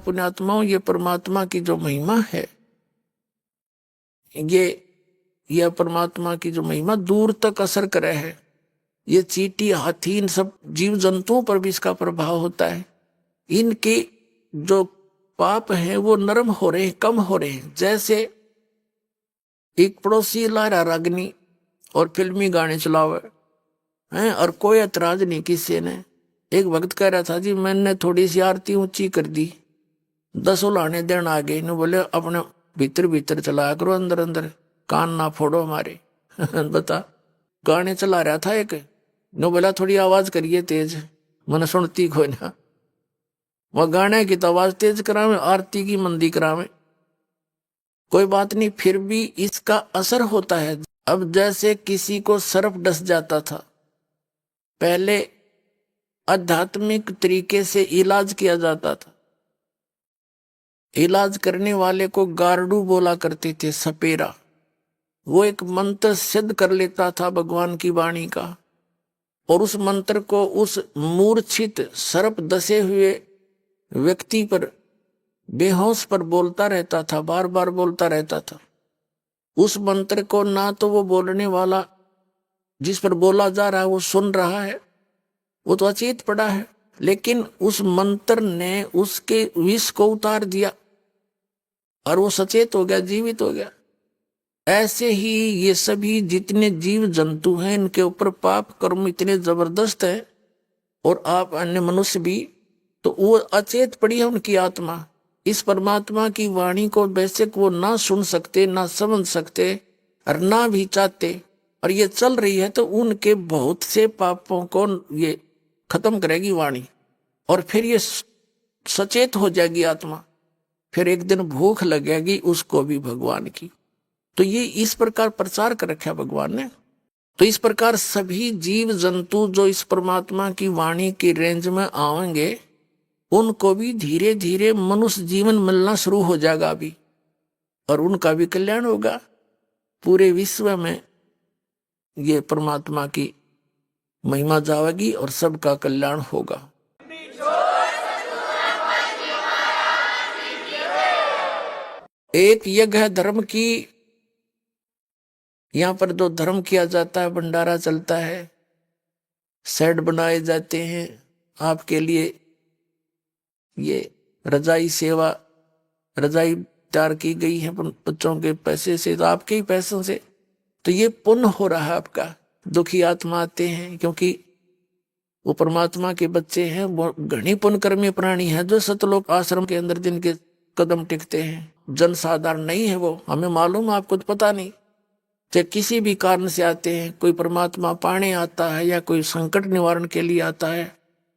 पुण्यात्माओं, ये परमात्मा की जो महिमा है, यह परमात्मा की जो महिमा दूर तक असर करे है। ये चींटी, हाथी, इन सब जीव जंतुओं पर भी इसका प्रभाव होता है। इनके जो पाप हैं वो नरम हो रहे हैं, कम हो रहे हैं। जैसे एक पड़ोसी ला रहा रागनी और फिल्मी गाने चलावे हैं और कोई ऐतराज नहीं किसी ने। एक भक्त कह रहा था जी मैंने थोड़ी सी आरती ऊंची कर दी, 10 लाने देन आ गए। इन्होंने बोले अपने भीतर भीतर चलाया करो, अंदर अंदर कान ना फोड़ो हमारे। बता, गाने चला रहा था एक, नो बोला थोड़ी आवाज करिए तेज, मैंने सुनती कोई ना। वह गाने की तो आवाज तेज करावे, आरती की मंदी करावे, कोई बात नहीं, फिर भी इसका असर होता है। अब जैसे किसी को सर्प डस जाता था, पहले आध्यात्मिक तरीके से इलाज किया जाता था। इलाज करने वाले को गारडू बोला करते थे, सपेरा। वो एक मंत्र सिद्ध कर लेता था भगवान की वाणी का, और उस मंत्र को उस मूर्छित सर्प दसे हुए व्यक्ति पर, बेहोश पर बोलता रहता था, बार बार बोलता रहता था। उस मंत्र को ना तो वो बोलने वाला जिस पर बोला जा रहा है वो सुन रहा है, वो तो अचेत पड़ा है, लेकिन उस मंत्र ने उसके विष को उतार दिया और वो सचेत हो गया, जीवित हो गया। ऐसे ही ये सभी जितने जीव जंतु हैं, इनके ऊपर पाप कर्म इतने जबरदस्त है, और आप अन्य मनुष्य भी, तो वो अचेत पड़ी है उनकी आत्मा। इस परमात्मा की वाणी को बेशक वो ना सुन सकते, ना समझ सकते और ना भी चाहते, और ये चल रही है तो उनके बहुत से पापों को ये खत्म करेगी वाणी, और फिर ये सचेत हो जाएगी आत्मा। फिर एक दिन भूख लगेगी उसको भी भगवान की। तो ये इस प्रकार प्रचार कर रखा भगवान ने। तो इस प्रकार सभी जीव जंतु जो इस परमात्मा की वाणी की रेंज में आएंगे, उनको भी धीरे धीरे मनुष्य जीवन मिलना शुरू हो जाएगा अभी, और उनका भी कल्याण होगा। पूरे विश्व में ये परमात्मा की महिमा जाएगी और सबका कल्याण होगा। एक यज्ञ है धर्म की, यहाँ पर जो धर्म किया जाता है, भंडारा चलता है, सेट बनाए जाते हैं आपके लिए, ये रजाई सेवा, रजाई तैयार की गई है बच्चों के पैसे से, तो आपके ही पैसों से। तो ये पुण्य हो रहा है आपका। दुखी आत्मा आते हैं, क्योंकि वो परमात्मा के बच्चे हैं, वो घनी पुण्यकर्मी प्राणी है जो सतलोक आश्रम के अंदर जिनके कदम टिकते हैं। जनसाधारण नहीं है वो, हमें मालूम, आपको तो पता नहीं। चाहे किसी भी कारण से आते हैं, कोई परमात्मा पाने आता है या कोई संकट निवारण के लिए आता है,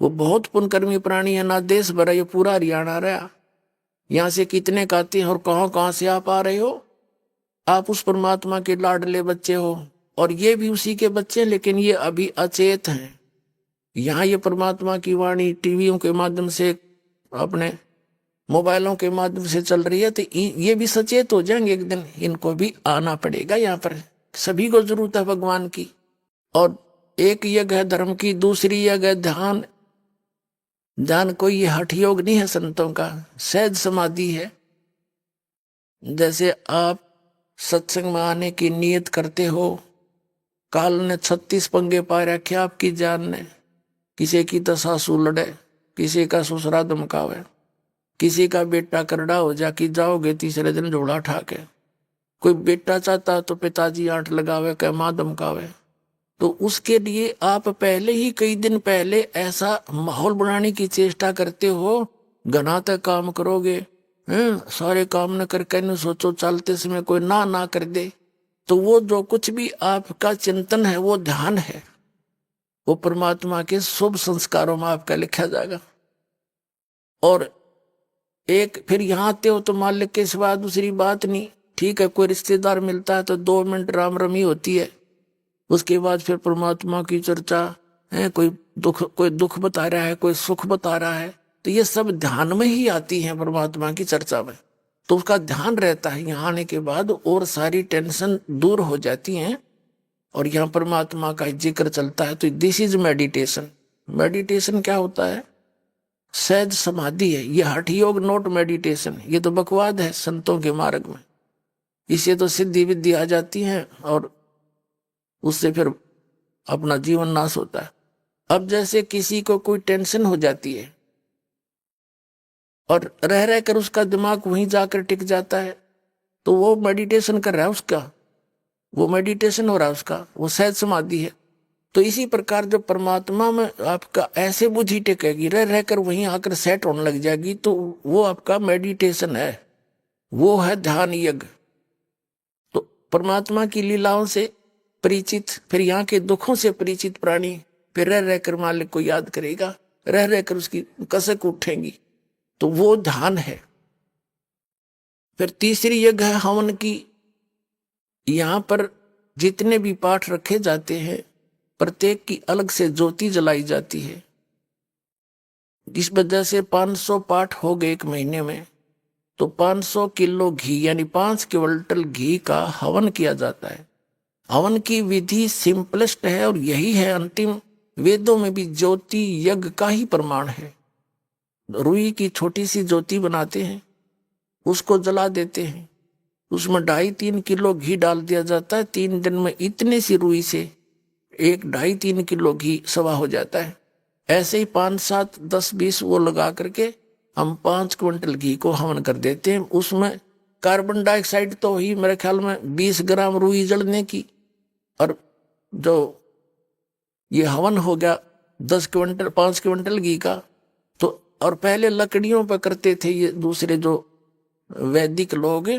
वो बहुत पुण्यकर्मी प्राणी है। ना देश भरा, ये पूरा हरियाणा रहा, यहाँ से कितने आते हैं और कहाँ से आप आ रहे हो। आप उस परमात्मा के लाडले बच्चे हो, और ये भी उसी के बच्चे, लेकिन ये अभी अचेत हैं। यहाँ ये परमात्मा की वाणी टीवियों के माध्यम से, अपने मोबाइलों के माध्यम से चल रही है, तो ये भी सचेत हो जाएंगे एक दिन। इनको भी आना पड़ेगा यहाँ पर, सभी को जरूरत है भगवान की। और एक यज्ञ है धर्म की, दूसरी यज्ञ है ध्यान। ध्यान कोई ये हठ योग नहीं है संतों का, सहज समाधि है। जैसे आप सत्संग में आने की नियत करते हो, काल ने 36 पंगे पा रखे आपकी जान ने, किसी की तो सासू लड़े, किसी का ससुरा धमकावे, किसी का बेटा करड़ा हो जा कि जाओगे तीसरे दिन झोला उठा के, कोई बेटा चाहता तो पिताजी आंट लगावे, क्या माँ धमकावे। तो उसके लिए आप पहले ही कई दिन पहले ऐसा माहौल बनाने की चेष्टा करते हो, घना तक काम करोगे हैं, सारे काम न करके न सोचो चलते समय कोई ना कर दे, तो वो जो कुछ भी आपका चिंतन है वो ध्यान है, वो परमात्मा के शुभ संस्कारों में आपका लिखा जाएगा। और एक फिर यहाँ आते हो तो मालिक के सिवा दूसरी बात नहीं। ठीक है, कोई रिश्तेदार मिलता है तो 2 मिनट राम रमी होती है, उसके बाद फिर परमात्मा की चर्चा है, कोई दुख बता रहा है, कोई सुख बता रहा है, तो ये सब ध्यान में ही आती है परमात्मा की चर्चा में। तो उसका ध्यान रहता है यहाँ आने के बाद, और सारी टेंशन दूर हो जाती हैं, और यहाँ परमात्मा का जिक्र चलता है। तो दिस इज मेडिटेशन। मेडिटेशन क्या होता है? सहज समाधि है। ये हठ योग नोट मेडिटेशन, ये तो बकवाद है संतों के मार्ग में। इससे तो सिद्धि विद्धि आ जाती है और उससे फिर अपना जीवन नाश होता है। अब जैसे किसी को कोई टेंशन हो जाती है और रह रह कर उसका दिमाग वहीं जाकर टिक जाता है, तो वो मेडिटेशन कर रहा है, उसका वो मेडिटेशन हो रहा है, उसका वो सहज समाधि है। तो इसी प्रकार जब परमात्मा में आपका ऐसे बुद्धि टिकेगी, रह रहकर वहीं आकर सेट होने लग जाएगी, तो वो आपका मेडिटेशन है, वो है ध्यान यज्ञ। तो परमात्मा की लीलाओं से परिचित, फिर यहाँ के दुखों से परिचित प्राणी फिर रह रहकर मालिक को याद करेगा, रह रहकर उसकी कसक उठेंगी, तो वो ध्यान है। फिर तीसरी यज्ञ है हवन की। यहाँ पर जितने भी पाठ रखे जाते हैं, प्रत्येक की अलग से ज्योति जलाई जाती है। इस वजह से 500 पाठ हो गए एक महीने में, तो 500 किलो घी यानी 5 क्विंटल घी का हवन किया जाता है। हवन की विधि सिंपलेस्ट है और यही है अंतिम। वेदों में भी ज्योति यज्ञ का ही प्रमाण है। रुई की छोटी सी ज्योति बनाते हैं, उसको जला देते हैं, उसमें 2.5-3 किलो घी डाल दिया जाता है। 3 दिन में इतने सी रुई से 1-2.5-3 किलो घी सवा हो जाता है। ऐसे ही 5, 7, 10, 20 वो लगा करके हम 5 क्विंटल घी को हवन कर देते हैं। उसमें कार्बन डाइऑक्साइड तो ही मेरे ख्याल में 20 ग्राम रुई जलने की, और जो ये हवन हो गया 5 क्विंटल घी का। तो और पहले लकड़ियों पर करते थे ये दूसरे जो वैदिक लोग,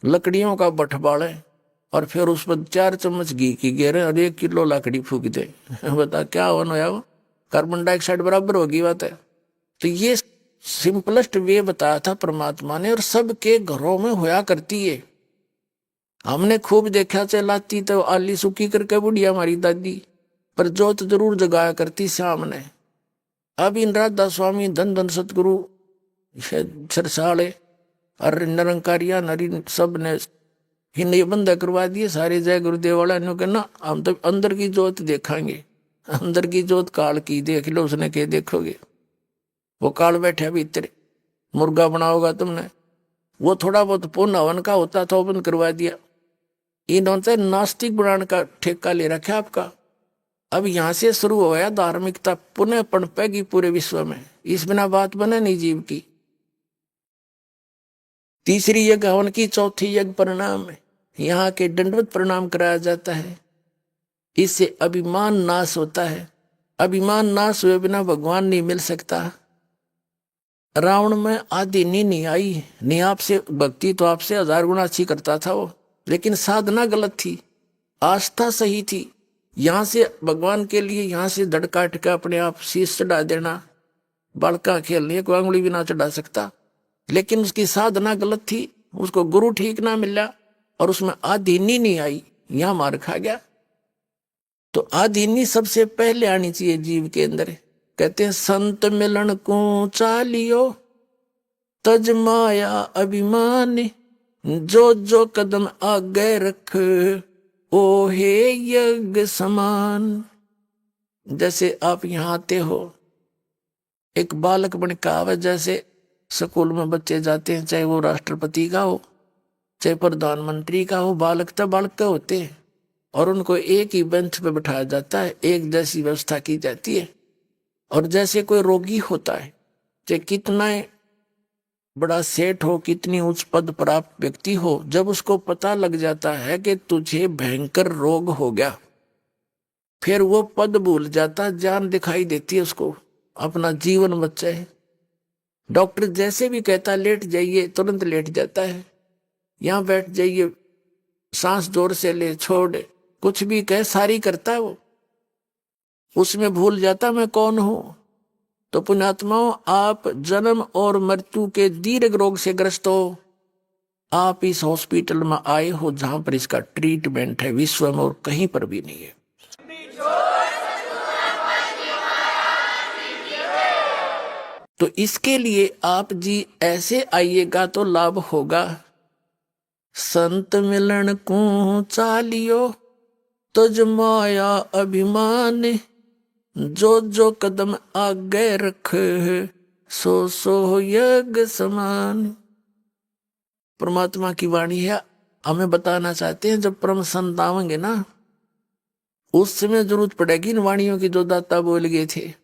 लकड़ियों का बठ बाले और फिर उस पर 4 चम्मच घी की गेरे और 1 किलो लकड़ी फूक दे। बता क्या हवन होया वो, कार्बन डाइऑक्साइड बराबर होगी बात है। तो ये सिंपलेस्ट वे बताया था परमात्मा ने, और सबके घरों में होया करती है। हमने खूब देखा चलाती तो आली सुखी करके बुढ़िया हमारी दादी, पर जोत जरूर जगाया करती सामने। अब इन राधा स्वामी धन धन सतगुरु सरसाले और निरंकारिया नरी सब ने हिंदी बंद करवा दिए सारे। जय गुरुदेव वाला ने कहना हम तो अंदर की जोत देखेंगे, अंदर की जोत काल की देख लो। उसने के देखोगे, वो काल बैठा भीतर, मुर्गा बनाओगा तुमने। वो थोड़ा बहुत पुण्य हवन का होता था, वो बंद करवा दिया। इन्होंने नास्तिक बनाने का ठेका ले रखा आपका। अब यहां से शुरू हो गया धार्मिकता पुनः पनपेगी पूरे विश्व में, इस बिना बात बने नहीं जीव की। तीसरी यज्ञ हवन की, चौथी यज्ञ प्रणाम। यहाँ के दंडवत प्रणाम कराया जाता है। इससे अभिमान नाश होता है। अभिमान नाश हुए बिना भगवान नहीं मिल सकता। रावण में आदि नहीं आई, नहीं आपसे भक्ति तो आपसे 1000 गुना अच्छी करता था वो, लेकिन साधना गलत थी, आस्था सही थी। यहाँ से भगवान के लिए यहाँ से धड़ काट के अपने आप शीश चढ़ा देना, बालका खेलने को आंगुली भी ना चढ़ा सकता, लेकिन उसकी साधना गलत थी, उसको गुरु ठीक ना मिला और उसमें आधीनी नहीं आई, यहाँ मार खा गया। तो आधीनी सबसे पहले आनी चाहिए जीव के अंदर। कहते हैं संत मिलन को चालियो तज माया अभिमान, जो जो कदम आगे रख ओ हे यज्ञ समान। जैसे आप यहाँ आते हो, एक बालक बन के आवे, जैसे स्कूल में बच्चे जाते हैं, चाहे वो राष्ट्रपति का हो चाहे प्रधानमंत्री का हो, बालक तो बालक का होते हैं और उनको एक ही बेंच पे बिठाया जाता है, एक जैसी व्यवस्था की जाती है। और जैसे कोई रोगी होता है, चाहे कितना बड़ा सेठ हो, कितनी उच्च पद प्राप्त व्यक्ति हो, जब उसको पता लग जाता है कि तुझे भयंकर रोग हो गया, फिर वो पद भूल जाता, जान दिखाई देती है उसको, अपना जीवन बचा है। डॉक्टर जैसे भी कहता लेट जाइए, तुरंत लेट जाता है। यहाँ बैठ जाइए, सांस जोर से ले छोड़, कुछ भी कहे सारी करता है वो, उसमें भूल जाता मैं कौन हूं। तो पुण्यात्माओं, आप जन्म और मृत्यु के दीर्घ रोग से ग्रस्त हो, आप इस हॉस्पिटल में आए हो जहां पर इसका ट्रीटमेंट है, विश्व में और कहीं पर भी नहीं है। तो इसके लिए आप जी ऐसे आइएगा तो लाभ होगा। संत मिलन को चालियो तुझ माया अभिमान, जो जो कदम आगे रख सो सो यज्ञ समान। परमात्मा की वाणी है, हमें बताना चाहते हैं जब परम संत आवेंगे ना, उस समय जरूरत पड़ेगी इन वाणियों की जो दाता बोल गए थे।